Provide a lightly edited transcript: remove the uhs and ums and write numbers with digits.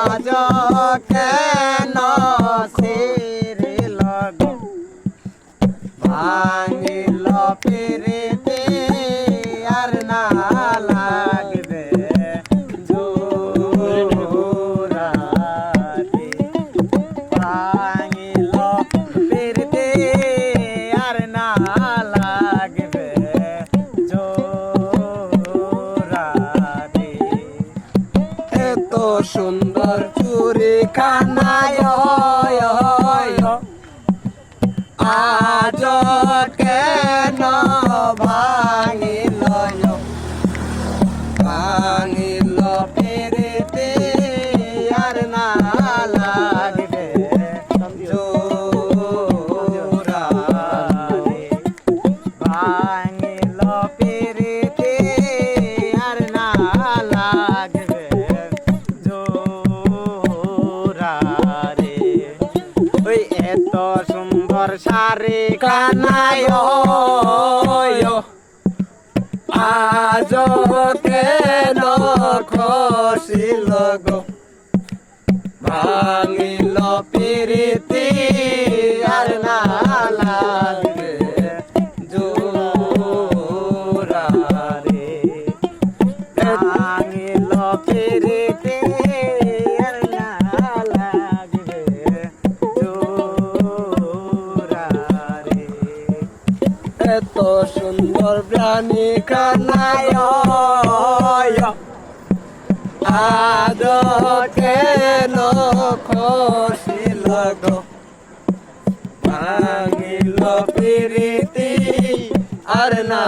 আজ কেন ছেড়িল গো ভাঙিল পিরিতি আর না লাগবে জোড়াতে ভাঙিল পিরিতি আর না লাগবে জোড়াতে এত সুন্দর চুরি খানায় আজ কেন ভাঙিল ভাঙিল পিরিতি আর না লাগবে জোড়াতে ভাঙিল পিরিতি আর না লাগবে জোড়াতে ওই এত সুন্দর শাড়ি কানায় আজ কেন খসিল গো ভাঙিল পিরিতি আর না লাগবে জোড়াতে ভাঙিল পিরিতি আর না লাগবে জোড়াতে এত সুন্দর প্রাণী কানায় আজ কেন খসিল গো ভাঙিল পিরিতি আর না